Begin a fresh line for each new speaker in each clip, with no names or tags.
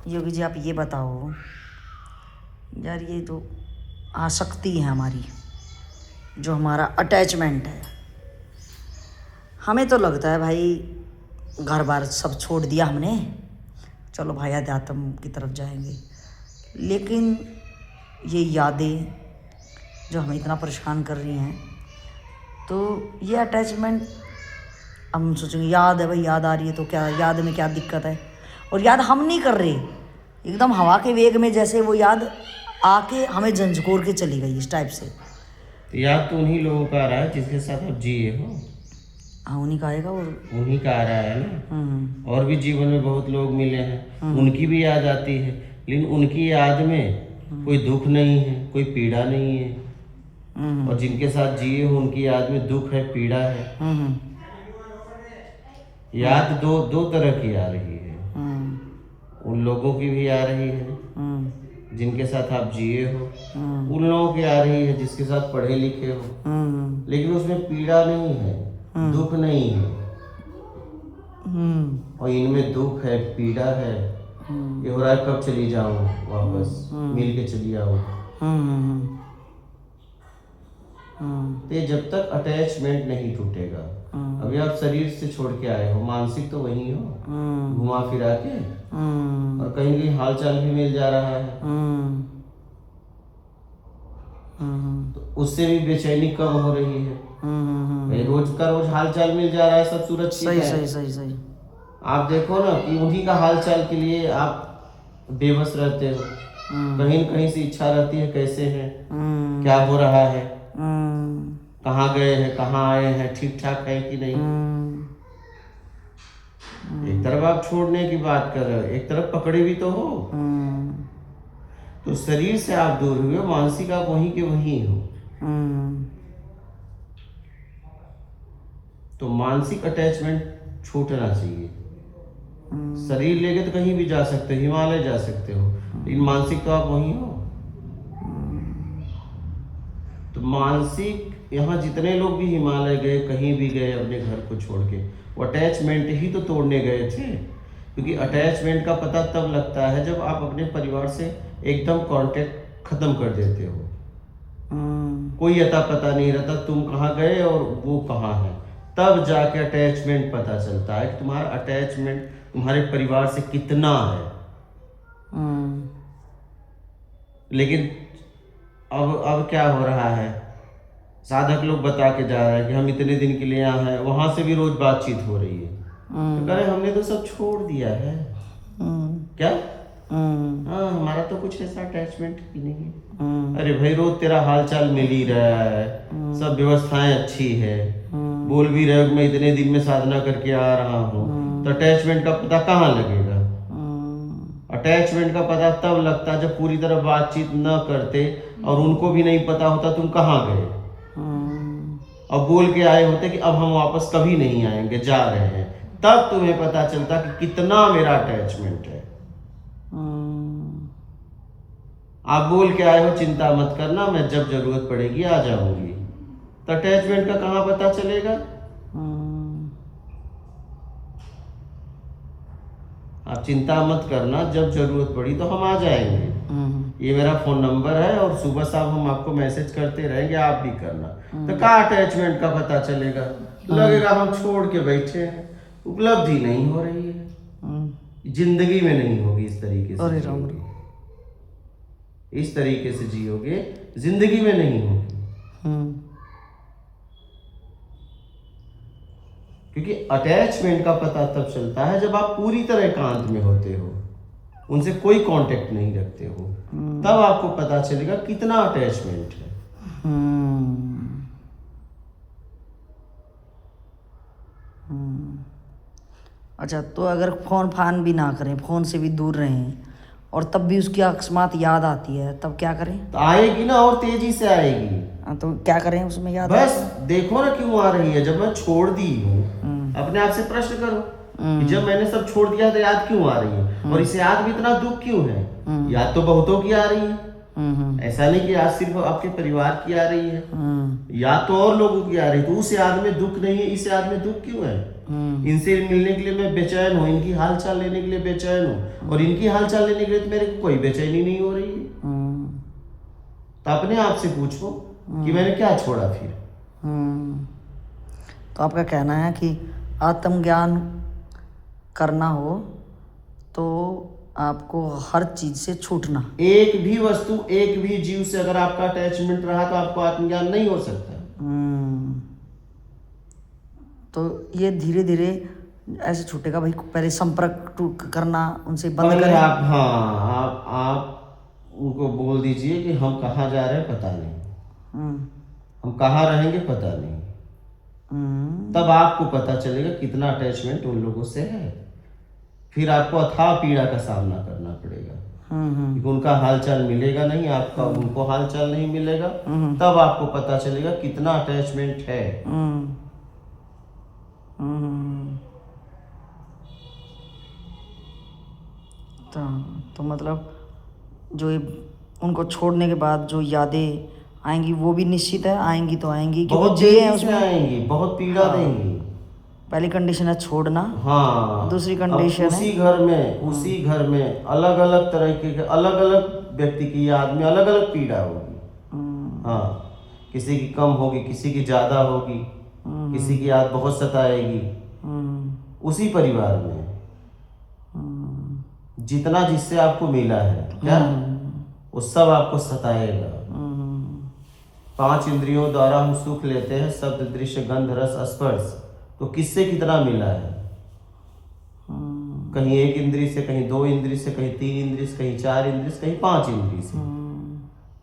योगी जी आप ये बताओ यार, ये जो आसक्ति है हमारी, जो हमारा अटैचमेंट है, हमें तो लगता है भाई घर बार सब छोड़ दिया हमने, चलो भाई अध्यात्म की तरफ जाएंगे, लेकिन ये यादें जो हमें इतना परेशान कर रही हैं, तो ये अटैचमेंट हम सोचेंगे याद है भाई, याद आ रही है तो क्या, याद में क्या दिक्कत है। और याद हम नहीं कर रहे, एकदम हवा के वेग में जैसे वो याद आके हमें झंझोर के चली गई इस टाइप से।
तो याद तो उन्हीं लोगों का आ रहा है जिसके साथ आप जिए हो।
हाँ उन्हीं का आएगा, और
उन्हीं का आ रहा है ना। और भी जीवन में बहुत लोग मिले हैं, उनकी भी याद आती है, लेकिन उनकी याद में कोई दुख नहीं है, कोई पीड़ा नहीं है। और जिनके साथ जिए हो उनकी याद में दुख है, पीड़ा है। याद दो तरह की आ रही है। उन लोगों की भी आ रही है जिनके साथ आप जिए हो, उन लोगों की आ रही है जिसके साथ पढ़े लिखे हो, लेकिन उसमें पीड़ा नहीं है, दुख नहीं है। और इनमें दुख है, पीड़ा है। ये हो रहा है कब चली जाऊं वापस, मिल के चली आऊं। तो ये जब तक अटैचमेंट नहीं टूटेगा, अभी आप शरीर से छोड़ के आए हो, मानसिक तो वही हो, घुमा फिरा के, और कहीं कहीं हालचाल भी मिल जा रहा है। तो उससे भी बेचैनी कम हो रही है। भाई रोज का रोज हालचाल मिल जा रहा है, सब सुरक्षित है।
सही सही सही।
आप देखो ना कि उन्हीं का हालचाल के लिए आप बेबस रहते हो। कहीं न कहीं से इच्छा रहती है कैसे हैं, क्या हो रहा है, कहाँ गए हैं, कहाँ आए हैं, ठीक ठाक है कि नहीं। एक तरफ आप छोड़ने की बात कर रहे हो, एक तरफ पकड़े भी तो हो। तो शरीर से आप दूर हुए, मानसिक आप वहीं के वहीं हो। तो मानसिक अटैचमेंट छूटना चाहिए। शरीर लेके तो कहीं भी जा सकते हो, हिमालय जा सकते हो, लेकिन मानसिक तो आप वहीं हो। तो मानसिक, यहाँ जितने लोग भी हिमालय गए, कहीं भी गए अपने घर को छोड़ के, वो अटैचमेंट ही तो तोड़ने गए थे। क्योंकि अटैचमेंट का पता तब लगता है जब आप अपने परिवार से एकदम कांटेक्ट खत्म कर देते हो। कोई अता पता नहीं रहता तुम कहाँ गए और वो कहाँ है, तब जाके अटैचमेंट पता चलता है कि तुम्हारा अटैचमेंट तुम्हारे परिवार से कितना है। लेकिन अब क्या हो रहा है, साधक लोग बता के जा रहे हैं कि हम इतने दिन के लिए यहाँ हैं, वहां से भी रोज बातचीत हो रही है। तो कह रहे हमने तो सब छोड़ दिया है। क्या? हाँ, हमारा तो कुछ ऐसा अटैचमेंट ही नहीं है। अरे भाई रोज तेरा हालचाल मिल ही रहा है, सब व्यवस्थाएं अच्छी है, बोल भी रहे हो मैं इतने दिन में साधना करके आ रहा हूँ, तो अटैचमेंट का पता कहाँ लगेगा। अटैचमेंट का पता तब लगता जब पूरी तरह बातचीत न करते और उनको भी नहीं पता होता तुम कहाँ गए, और बोल के आए होते कि अब हम वापस कभी नहीं आएंगे, जा रहे हैं, तब तुम्हें पता चलता कि कितना मेरा अटैचमेंट है। आप बोल के आए हो चिंता मत करना, मैं जब जरूरत पड़ेगी आ जाऊंगी, तो अटैचमेंट का कहाँ पता चलेगा। आप चिंता मत करना, जब जरूरत पड़ी तो हम आ जाएंगे, ये मेरा फोन नंबर है, और सुबह शाम हम आपको मैसेज करते रहेंगे, आप भी करना। तो कहाँ अटैचमेंट का पता चलेगा, लगेगा हम छोड़ के बैठे हैं। उपलब्धि नहीं हो रही है, जिंदगी में नहीं होगी। इस तरीके से जियोगे, इस तरीके से जियोगे, जिंदगी में नहीं होगी। क्योंकि अटैचमेंट का पता तब चलता है जब आप पूरी तरह एकांत में होते हो, उनसे कोई कांटेक्ट नहीं रखते हो, तब आपको पता चलेगा कितना अटैचमेंट है।
अच्छा, तो अगर फोन फान भी ना करें, फोन से भी दूर रहें, और तब भी उसकी अकस्मात याद आती है, तब क्या करें?
तो आएगी ना, और तेजी से आएगी।
तो क्या करें उसमें याद?
बस देखो ना क्यों आ रही है। जब मैं छोड़ दी हूँ, अपने आप से प्रश्न करो कि जब मैंने सब छोड़ दिया तो याद क्यों आ रही है, और इसे याद भी इतना दुख क्यों है। याद तो बहुतों की आ रही है, ऐसा नहीं कि आज सिर्फ आपके परिवार की आ रही है, या तो और लोगों की आ रही है। तो उस याद में दुख नहीं है, इस याद में दुख क्यों है? इनसे मिलने के लिए मैं बेचैन हूँ, इनकी हालचाल लेने के लिए बेचैन हूँ, और इनकी हालचाल लेने के लिए तो मेरे को कोई बेचैनी नहीं हो रही है। तो अपने आप से पूछो कि मैंने क्या छोड़ा फिर।
तो आपका कहना है कि आत्मज्ञान करना हो तो आपको हर चीज से छूटना,
एक भी वस्तु, एक भी जीव से अगर आपका अटैचमेंट रहा तो आपको आत्मज्ञान नहीं हो सकता।
तो ये धीरे धीरे ऐसे छूटेगा भाई। पहले संपर्क करना उनसे बंद
पहले
करें।
आप उनको बोल दीजिए कि हम कहाँ जा रहे हैं पता नहीं, हम कहाँ रहेंगे पता नहीं। तब आपको पता चलेगा कितना अटैचमेंट उन लोगों से है। फिर आपको अथाह पीड़ा का सामना करना पड़ेगा, क्योंकि उनका हालचाल मिलेगा नहीं, आपका उनको हालचाल नहीं मिलेगा। तब आपको पता चलेगा कितना अटैचमेंट है।
तो मतलब जो उनको छोड़ने के बाद जो यादें आएंगी वो भी निश्चित है आएंगी, तो आएंगी क्योंकि
बहुत
जिए हैं
तेजी से
उसमें।
आएंगी, बहुत पीड़ा देंगी।
पहली कंडीशन है छोड़ना।
हाँ,
दूसरी
अब
कंडीशन
उसी घर में अलग अलग तरीके के, अलग अलग व्यक्ति की याद में अलग अलग पीड़ा होगी। हाँ, किसी की कम होगी, किसी की ज्यादा होगी, किसी की याद बहुत सताएगी। उसी परिवार में जितना जिससे आपको मिला है क्या, वो सब आपको सताएगा। 5 इंद्रियों द्वारा हम सुख लेते हैं, शब्द, दृश्य, गंध, रस, स्पर्श। तो किससे कितना मिला है? कहीं 1 इंद्री से, कहीं 2 इंद्री से, कहीं 3 इंद्री से, कहीं 4 इंद्री से, कहीं 5 इंद्री से।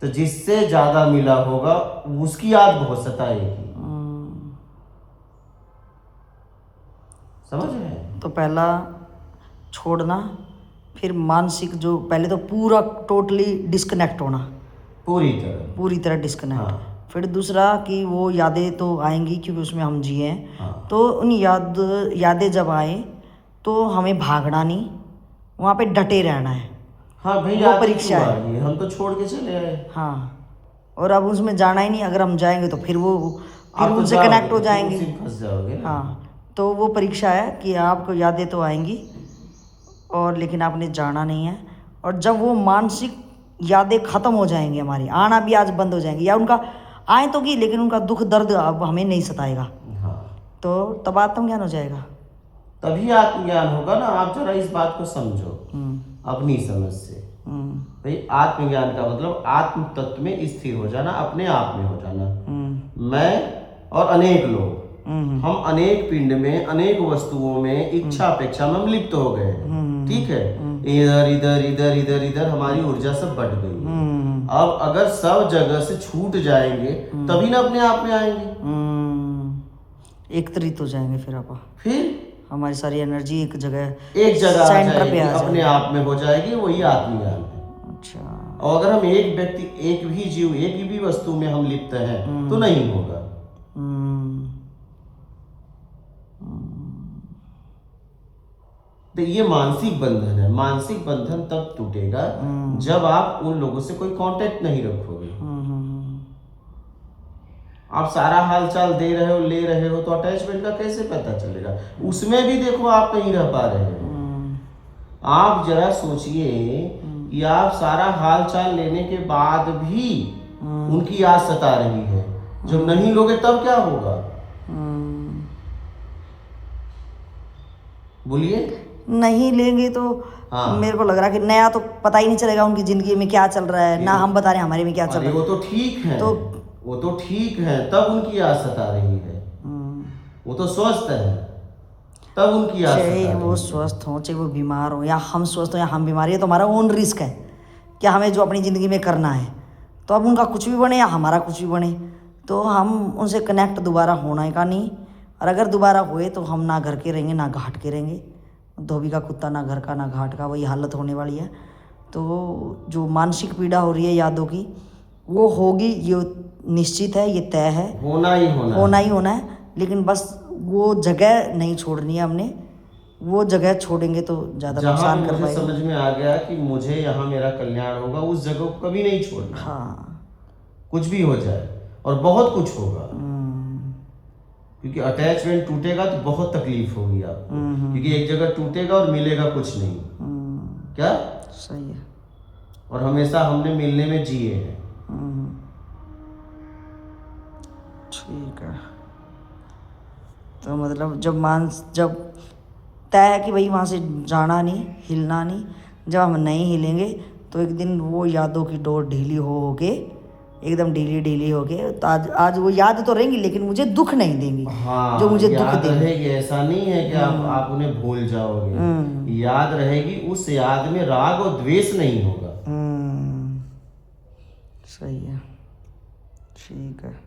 तो जिससे ज्यादा मिला होगा उसकी याद बहुत सताएगी। समझ रहे हैं?
तो पहला छोड़ना, फिर मानसिक जो पहले तो पूरा टोटली डिस्कनेक्ट होना, पूरी तरह डिस्कनेक्ट।
हाँ।
फिर दूसरा कि वो यादें तो आएंगी क्योंकि उसमें हम जिए हैं।
हाँ।
तो उन यादें जब आए तो हमें भागना नहीं, वहाँ पे डटे रहना है।
हाँ भाई,
वो परीक्षा है।
हम तो छोड़ के चले आए।
हाँ, और अब उसमें जाना ही नहीं। अगर हम जाएंगे तो फिर
आप तो
उनसे
जाओगे,
कनेक्ट हो जाएंगे।
उसी में फंस जाओगे ना।
हाँ, तो वो परीक्षा है कि आपको यादें तो आएंगी और लेकिन आपने जाना नहीं है। और जब वो मानसिक यादें ख़त्म हो जाएंगी, हमारी आना भी आज बंद हो जाएंगी, या उनका आए तो की लेकिन उनका दुख दर्द अब हमें नहीं सताएगा।
हाँ,
तो तब आत्मज्ञान हो जाएगा।
तभी आत्मज्ञान होगा ना। आप जरा इस बात को समझो अपनी समझ से। भाई, आत्मज्ञान का मतलब आत्म तत्व में स्थिर हो जाना, अपने आप में हो जाना। मैं और अनेक लोग, हम अनेक पिंड में, अनेक वस्तुओं में, इच्छा अपेक्षा में हम लिप्त हो गए। ठीक है, इधर इधर इधर इधर इधर हमारी ऊर्जा सब बढ़ गई। अब अगर सब जगह से छूट जाएंगे तभी ना अपने आप में आएंगे।
एकत्रित हो जाएंगे फिर
फिर
हमारी सारी एनर्जी एक जगह
सेंटर पे अपने आप में हो जाएगी। वही आत्मज्ञान है।
अच्छा।
और अगर हम एक व्यक्ति, एक भी जीव, एक भी वस्तु में हम लिप्त हैं तो नहीं होगा। तो ये मानसिक बंधन है। मानसिक बंधन तब टूटेगा जब आप उन लोगों से कोई कांटेक्ट नहीं रखोगे। आप सारा हालचाल दे रहे हो, ले रहे हो, तो अटैचमेंट का कैसे पता चलेगा? उसमें भी देखो आप नहीं रह पा रहे हो। आप जरा सोचिए कि आप सारा हालचाल लेने के बाद भी उनकी याद सता रही है। जब नहीं लोगे तब क्या होगा? बोलिए।
नहीं लेंगे तो
हाँ।
मेरे को लग रहा है कि नया तो पता ही नहीं चलेगा उनकी जिंदगी में क्या चल रहा है, ना हम बता रहे हैं हमारे में क्या चल रहा है।
वो तो ठीक है,
तो
वो तो ठीक है, तब उनकी याद सता रही है। वो तो स्वस्थ है, तब उनकी याद सता रही है।
वो स्वस्थ हो चाहे वो बीमार हो, या हम स्वस्थ हो या हम बीमार, ये तो हमारा ओन रिस्क है कि हमें जो अपनी ज़िंदगी में करना है। तो अब उनका कुछ भी बने या हमारा कुछ भी बने, तो हम उनसे कनेक्ट दोबारा होने का नहीं। और अगर दोबारा हुए तो हम ना घर के रहेंगे ना घाट के रहेंगे। धोबी का कुत्ता ना घर का ना घाट का, वही हालत होने वाली है। तो जो मानसिक पीड़ा हो रही है यादों की, वो होगी, ये निश्चित है, ये तय है,
होना ही होना
है। लेकिन बस वो जगह नहीं छोड़नी है हमने वो जगह छोड़ेंगे तो ज़्यादा
जहाँ
नुकसान
पे
कर
मुझे
पाएंगे।
समझ में आ गया कि मुझे यहाँ मेरा कल्याण होगा, उस जगह को कभी नहीं छोड़ना।
हाँ।
कुछ भी हो जाए, और बहुत कुछ होगा, क्योंकि अटैचमेंट टूटेगा तो बहुत तकलीफ होगी आपको, क्योंकि एक जगह टूटेगा और मिलेगा कुछ नहीं। क्या
सही है।
और हमेशा हमने मिलने में जिए हैं।
ठीक है। तो मतलब जब तय है कि भाई वहाँ से जाना नहीं, हिलना नहीं, जब हम नहीं हिलेंगे तो एक दिन वो यादों की डोर ढीली हो के एकदम ढीली हो के, तो आज वो याद तो रहेंगी लेकिन मुझे दुख नहीं देंगी।
हाँ,
जो मुझे दुख
याद
देंगी।
रहेगी, ऐसा नहीं है कि आप उन्हें भूल जाओगे। याद रहेगी, उस याद में राग और द्वेष नहीं होगा।
सही है। ठीक है।